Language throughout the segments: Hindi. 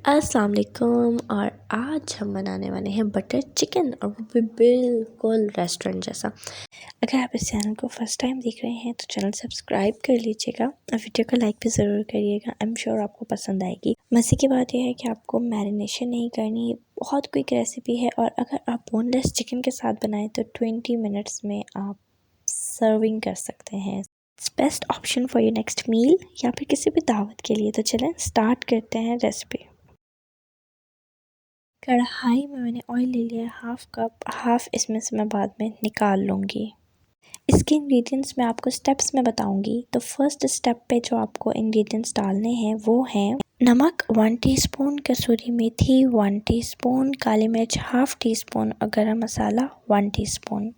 अस्सलाम वालेकुम। और आज हम बनाने वाले हैं बटर चिकन, और वो भी बिल्कुल रेस्टोरेंट जैसा। अगर आप इस चैनल को फर्स्ट टाइम देख रहे हैं तो चैनल सब्सक्राइब कर लीजिएगा और वीडियो को लाइक भी ज़रूर करिएगा। आई एम श्योर आपको पसंद आएगी। मज़े की बात यह है कि आपको मैरिनेशन नहीं करनी, बहुत क्विक रेसिपी है। और अगर आप बोनलेस चिकन के साथ बनाएं तो 20 मिनट्स में आप सर्विंग कर सकते हैं। It's best option for your next meal या फिर किसी भी दावत के लिए। तो चलें स्टार्ट करते हैं रेसिपी। कढ़ाई में मैंने ऑयल ले लिया है हाफ़ कप। हाफ़ इसमें से मैं बाद में निकाल लूँगी। इसके इंग्रेडिएंट्स मैं आपको स्टेप्स में बताऊँगी। तो फर्स्ट स्टेप पे जो आपको इंग्रेडिएंट्स डालने हैं वो हैं नमक 1 टीस्पून, कसूरी मेथी 1 टीस्पून, काली मिर्च हाफ़ टीस्पून और गरम मसाला 1 टीस्पून।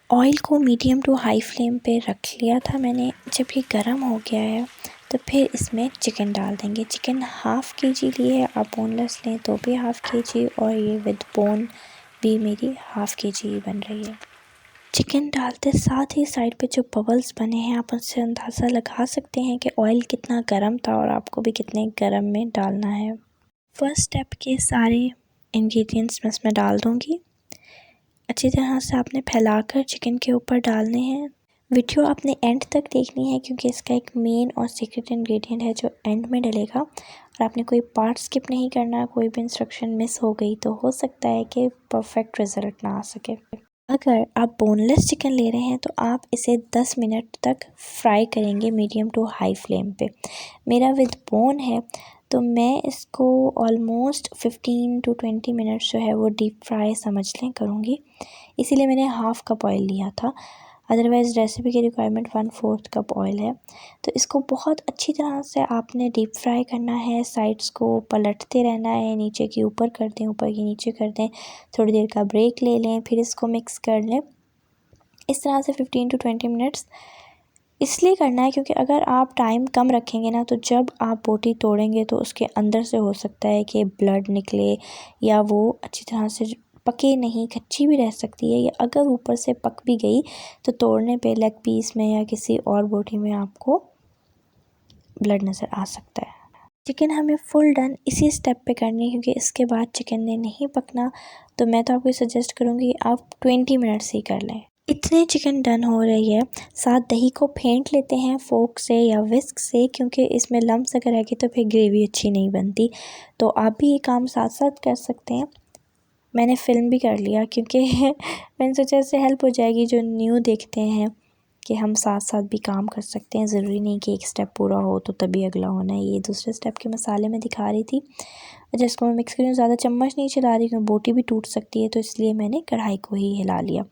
ऑयल को मीडियम टू हाई फ्लेम पे रख लिया था मैंने। जब ये गर्म हो गया है तो फिर इसमें चिकन डाल देंगे। चिकन हाफ़ केजी लिए है, आप बोनलेस लें तो भी हाफ़ केजी, और ये विद बोन भी मेरी हाफ़ केजी ही बन रही है। चिकन डालते साथ ही साइड पे जो बबल्स बने हैं आप उससे अंदाज़ा लगा सकते हैं कि ऑयल कितना गर्म था और आपको भी कितने गर्म में डालना है। फर्स्ट स्टेप के सारे इंग्रेडिएंट्स मैं इसमें डाल दूँगी। अच्छी तरह से आपने फैलाकर चिकन के ऊपर डालने हैं। वीडियो आपने एंड तक देखनी है क्योंकि इसका एक मेन और सीक्रेट इंग्रेडिएंट है जो एंड में डलेगा, और आपने कोई पार्ट स्किप नहीं करना। कोई भी इंस्ट्रक्शन मिस हो गई तो हो सकता है कि परफेक्ट रिज़ल्ट ना आ सके। अगर आप बोनलेस चिकन ले रहे हैं तो आप इसे 10 मिनट तक फ्राई करेंगे मीडियम टू हाई फ्लेम पे। मेरा विद बोन है तो मैं इसको ऑलमोस्ट 15 टू 20 मिनट्स जो है वो डीप फ्राई समझ लें करूँगी। इसीलिए मैंने हाफ़ कप ऑयल लिया था, अदरवाइज़ रेसिपी की रिक्वायरमेंट 1/4 कप ऑयल है। तो इसको बहुत अच्छी तरह से आपने डीप फ्राई करना है। साइड्स को पलटते रहना है, नीचे की ऊपर कर दें, ऊपर की नीचे कर दें। थोड़ी देर का ब्रेक ले लें, फिर इसको मिक्स कर लें। इस तरह से 15 टू 20 मिनट्स इसलिए करना है क्योंकि अगर आप टाइम कम रखेंगे ना तो जब आप बोटी तोड़ेंगे तो उसके अंदर से हो सकता है कि ब्लड निकले, या वो अच्छी तरह से पके नहीं, कच्ची भी रह सकती है, या अगर ऊपर से पक भी गई तो तोड़ने पे लेग पीस में या किसी और बोटी में आपको ब्लड नज़र आ सकता है। चिकन हमें फुल डन इसी स्टेप पे करनी है क्योंकि इसके बाद चिकन ने नहीं पकना। तो मैं तो आपको सजेस्ट करूँगी आप 20 मिनट्स ही कर लें। इतने चिकन डन हो रही है, साथ दही को फेंट लेते हैं फोक से या विस्क से, क्योंकि इसमें लम्स अगर आएगी तो फिर ग्रेवी अच्छी नहीं बनती। तो आप भी ये काम साथ साथ कर सकते हैं। मैंने फ़िल्म भी कर लिया क्योंकि मैंने सोचा इससे हेल्प हो जाएगी जो न्यू देखते हैं कि हम साथ साथ भी काम कर सकते हैं। ज़रूरी नहीं कि एक स्टेप पूरा हो तो तभी अगला होना है। ये दूसरे स्टेप के मसाले में दिखा रही थी। अच्छा, इसको मैं मिक्स करूँ, ज़्यादा चम्मच नहीं चला रही क्योंकि बोटी भी टूट सकती है, तो इसलिए मैंने कढ़ाई को ही हिला लिया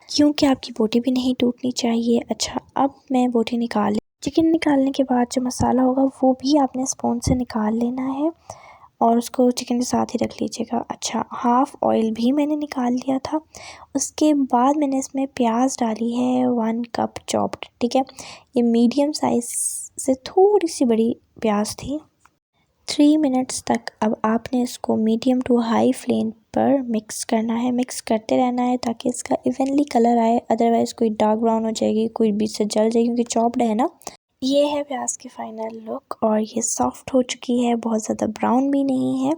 क्योंकि आपकी बोटी भी नहीं टूटनी चाहिए। अच्छा, अब मैं बोटी निकाल चिकन निकालने के बाद जो मसाला होगा वो भी आपने स्पून से निकाल लेना है और उसको चिकन के साथ ही रख लीजिएगा। अच्छा, हाफ़ ऑयल भी मैंने निकाल लिया था। उसके बाद मैंने इसमें प्याज डाली है 1 कप चॉप्ड, ठीक है। ये मीडियम साइज़ से थोड़ी सी बड़ी प्याज थी। 3 मिनट्स तक अब आपने इसको मीडियम टू हाई फ्लेम पर मिक्स करना है। मिक्स करते रहना है ताकि इसका इवनली कलर आए, अदरवाइज़ कोई डार्क ब्राउन हो जाएगी, कोई बीच से जल जाएगी क्योंकि चॉप्ड है ना। ये है प्याज की फ़ाइनल लुक और ये सॉफ्ट हो चुकी है, बहुत ज़्यादा ब्राउन भी नहीं है।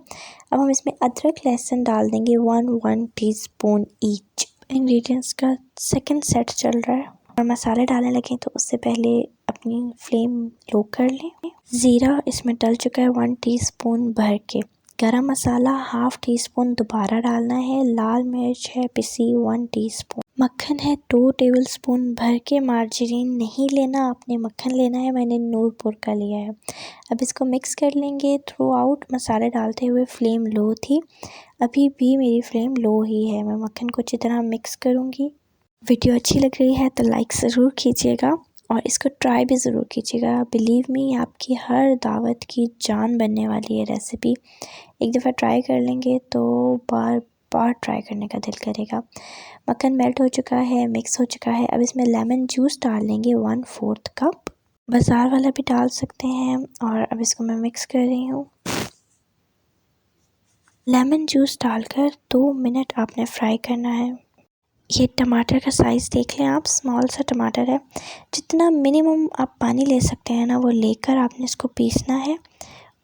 अब हम इसमें अदरक लहसुन डाल देंगे 1 टीस्पून ईच। इंग्रेडिएंट्स का सेकंड सेट चल रहा है और मसाले डालने लगे तो उससे पहले अपनी फ्लेम लो कर लें। ज़ीरा इसमें डल चुका है 1 टीस्पून भर के। गरम मसाला हाफ़ टीस्पून दोबारा डालना है। लाल मिर्च है पिसी 1 टीस्पून। मक्खन है 2 टेबलस्पून भर के। मार्जरीन नहीं लेना, आपने मक्खन लेना है, मैंने नूरपुर का लिया है। अब इसको मिक्स कर लेंगे थ्रू आउट। मसाले डालते हुए फ्लेम लो थी, अभी भी मेरी फ्लेम लो ही है। मैं मक्खन को अच्छी तरह मिक्स करूँगी। वीडियो अच्छी लग रही है तो लाइक ज़रूर कीजिएगा और इसको ट्राई भी ज़रूर कीजिएगा। बिलीव मी, आपकी हर दावत की जान बनने वाली है रेसिपी। एक दफ़ा ट्राई कर लेंगे तो बार बार ट्राई करने का दिल करेगा। मक्खन मेल्ट हो चुका है, मिक्स हो चुका है। अब इसमें लेमन जूस डाल लेंगे 1/4 कप। बाज़ार वाला भी डाल सकते हैं। और अब इसको मैं मिक्स कर रही हूँ। लेमन जूस डालकर 2 मिनट आपने फ्राई करना है। ये टमाटर का साइज़ देख लें आप, स्मॉल सा टमाटर है। जितना मिनिमम आप पानी ले सकते हैं ना वो लेकर आपने इसको पीसना है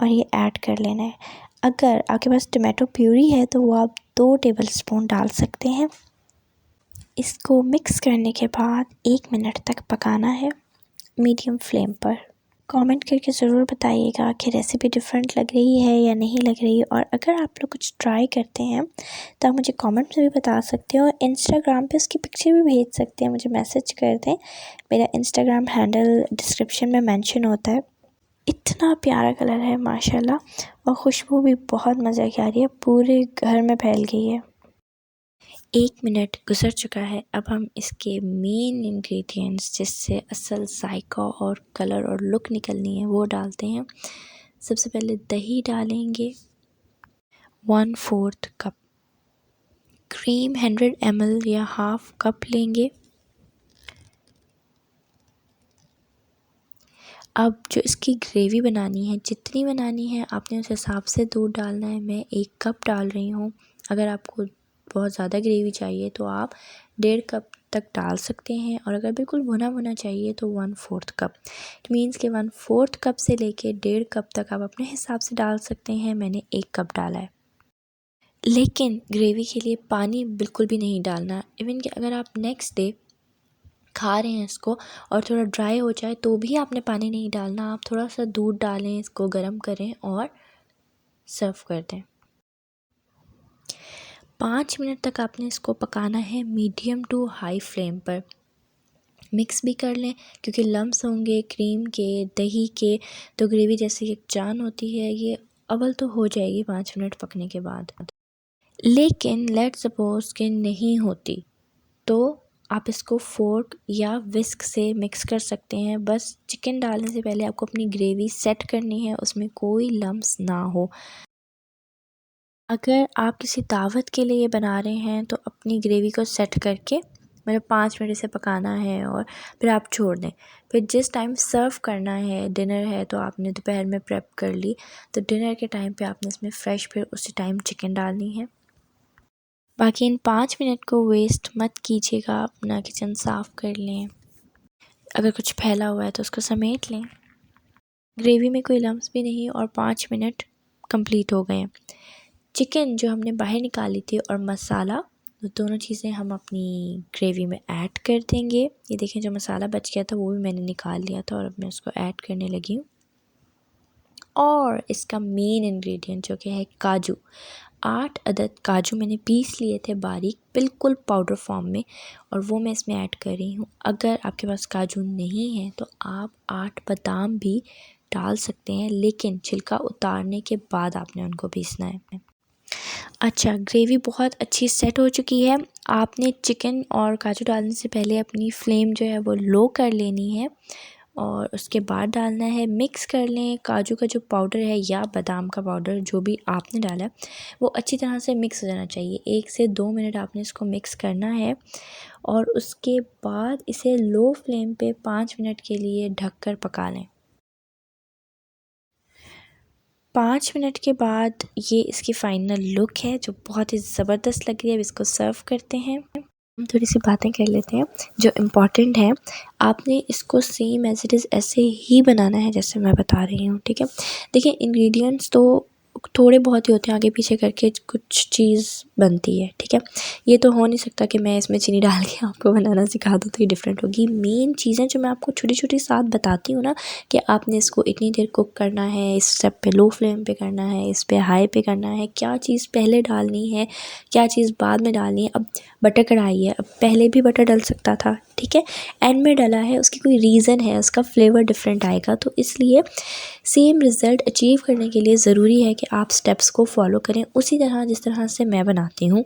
और ये ऐड कर लेना है। अगर आपके पास टमाटो प्यूरी है तो वो आप 2 टेबलस्पून डाल सकते हैं। इसको मिक्स करने के बाद 1 मिनट तक पकाना है मीडियम फ्लेम पर। कमेंट करके ज़रूर बताइएगा कि रेसिपी डिफरेंट लग रही है या नहीं लग रही, और अगर आप लोग कुछ ट्राई करते हैं तो आप मुझे कमेंट में भी बता सकते हो। इंस्टाग्राम पे उसकी पिक्चर भी भेज सकते हैं, मुझे मैसेज कर दें। मेरा इंस्टाग्राम हैंडल डिस्क्रिप्शन में मेंशन होता है। इतना प्यारा कलर है माशाल्लाह, और खुशबू भी बहुत मज़े की आ रही है, पूरे घर में फैल गई है। 1 मिनट गुजर चुका है। अब हम इसके मेन इंग्रेडिएंट्स जिससे असल जायका और कलर और लुक निकलनी है वो डालते हैं। सबसे पहले दही डालेंगे 1/4 कप, क्रीम 100 ml या हाफ कप लेंगे। अब जो इसकी ग्रेवी बनानी है, जितनी बनानी है आपने उस हिसाब से दूध डालना है। मैं 1 कप डाल रही हूँ। अगर आपको बहुत ज़्यादा ग्रेवी चाहिए तो आप 1.5 कप तक डाल सकते हैं, और अगर बिल्कुल भुना भुना चाहिए तो 1/4 कप। इट मीन्स कि 1/4 कप से लेके 1.5 कप तक आप अपने हिसाब से डाल सकते हैं। मैंने 1 कप डाला है। लेकिन ग्रेवी के लिए पानी बिल्कुल भी नहीं डालना। इवन कि अगर आप नेक्स्ट डे खा रहे हैं इसको और थोड़ा ड्राई हो जाए तो भी आपने पानी नहीं डालना। आप थोड़ा सा दूध डालें, इसको गर्म करें और सर्व कर दें। 5 मिनट तक आपने इसको पकाना है मीडियम टू हाई फ्लेम पर। मिक्स भी कर लें क्योंकि लम्स होंगे क्रीम के, दही के, तो ग्रेवी जैसी एक जान होती है ये अव्वल तो हो जाएगी 5 मिनट पकने के बाद। लेकिन लेट सपोज कि नहीं होती तो आप इसको फोर्क या विस्क से मिक्स कर सकते हैं। बस चिकन डालने से पहले आपको अपनी ग्रेवी सेट करनी है, उसमें कोई लम्स ना हो। अगर आप किसी दावत के लिए बना रहे हैं तो अपनी ग्रेवी को सेट करके मतलब 5 मिनट इसे पकाना है और फिर आप छोड़ दें। फिर जिस टाइम सर्व करना है, डिनर है तो आपने दोपहर में प्रेप कर ली, तो डिनर के टाइम पे आपने इसमें फ़्रेश फिर उसी टाइम चिकन डालनी है। बाकी इन 5 मिनट को वेस्ट मत कीजिएगा, अपना किचन साफ़ कर लें। अगर कुछ फैला हुआ है तो उसको समेट लें। ग्रेवी में कोई लम्स भी नहीं और 5 मिनट कंप्लीट हो गए हैं। चिकन जो हमने बाहर निकाली थी और मसाला, वो दोनों चीज़ें हम अपनी ग्रेवी में ऐड कर देंगे। ये देखें जो मसाला बच गया था वो भी मैंने निकाल लिया था और अब मैं उसको ऐड करने लगी हूँ। और इसका मेन इंग्रेडिएंट जो कि है काजू, 8 अदद काजू मैंने पीस लिए थे बारीक, बिल्कुल पाउडर फॉर्म में, और वो मैं इसमें ऐड कर रही हूँ। अगर आपके पास काजू नहीं है तो आप 8 बादाम भी डाल सकते हैं, लेकिन छिलका उतारने के बाद आपने उनको पीसना है। अच्छा, ग्रेवी बहुत अच्छी सेट हो चुकी है। आपने चिकन और काजू डालने से पहले अपनी फ्लेम जो है वो लो कर लेनी है और उसके बाद डालना है। मिक्स कर लें। काजू का जो पाउडर है या बादाम का पाउडर जो भी आपने डाला है वो अच्छी तरह से मिक्स हो जाना चाहिए। 1 से 2 मिनट आपने इसको मिक्स करना है और उसके बाद इसे लो फ्लेम पे 5 मिनट के लिए ढककर पका लें। 5 मिनट के बाद ये इसकी फ़ाइनल लुक है जो बहुत ही ज़बरदस्त लग रही है। अब इसको सर्व करते हैं। हम थोड़ी सी बातें कर लेते हैं जो इम्पॉर्टेंट है। आपने इसको सेम एज़ इट इज़ ऐसे ही बनाना है जैसे मैं बता रही हूँ, ठीक है। देखिए इंग्रेडिएंट्स तो थोड़े बहुत ही होते हैं, आगे पीछे करके कुछ चीज़ बनती है, ठीक है। ये तो हो नहीं सकता कि मैं इसमें चीनी डाल के आपको बनाना सिखा दूँ तो ये डिफरेंट होगी। मेन चीज़ें जो मैं आपको छोटी छोटी साथ बताती हूँ ना कि आपने इसको इतनी देर कुक करना है, इस स्टेप पे लो फ्लेम पे करना है, इस पे हाई पे करना है, क्या चीज़ पहले डालनी है, क्या चीज़ बाद में डालनी है। अब बटर कढ़ाई है, अब पहले भी बटर डल सकता था, ठीक है, एंड में डला है, उसकी कोई रीज़न है, उसका फ्लेवर डिफरेंट आएगा। तो इसलिए सेम रिज़ल्ट अचीव करने के लिए ज़रूरी है कि आप स्टेप्स को फॉलो करें उसी तरह जिस तरह से मैं बनाती हूँ,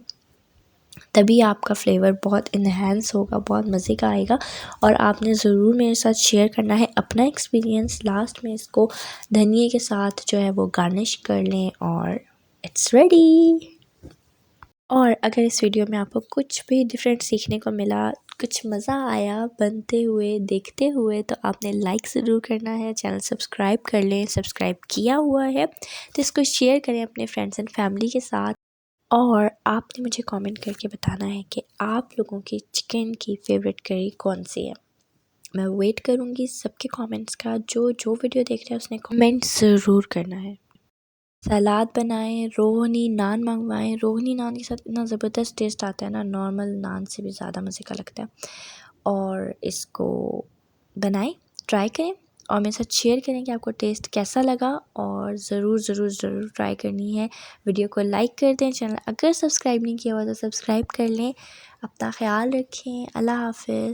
तभी आपका फ्लेवर बहुत इन्हेंस होगा, बहुत मज़े का आएगा। और आपने ज़रूर मेरे साथ शेयर करना है अपना एक्सपीरियंस। लास्ट में इसको धनिए के साथ जो है वो गार्निश कर लें और इट्स रेडी। और अगर इस वीडियो में आपको कुछ भी डिफरेंट सीखने को मिला, कुछ मज़ा आया बनते हुए देखते हुए, तो आपने लाइक ज़रूर करना है, चैनल सब्सक्राइब कर लें। सब्सक्राइब किया हुआ है तो इसको शेयर करें अपने फ्रेंड्स एंड फैमिली के साथ। और आपने मुझे कमेंट करके बताना है कि आप लोगों की चिकन की फेवरेट करी कौन सी है। मैं वेट करूँगी सबके कमेंट्स का। जो जो वीडियो देख रहे हैं उसने कमेंट ज़रूर करना है। सलाद बनाएं, रोहनी नान मंगवाएं। रोहनी नान के साथ इतना ज़बरदस्त टेस्ट आता है ना, नॉर्मल नान से भी ज़्यादा मज़े का लगता है। और इसको बनाएं, ट्राई करें और मेरे साथ शेयर करें कि आपको टेस्ट कैसा लगा। और ज़रूर ट्राई करनी है। वीडियो को लाइक कर दें, चैनल अगर सब्सक्राइब नहीं किया हुआ तो सब्सक्राइब कर लें। अपना ख्याल रखें। अल्लाह हाफ़िज़।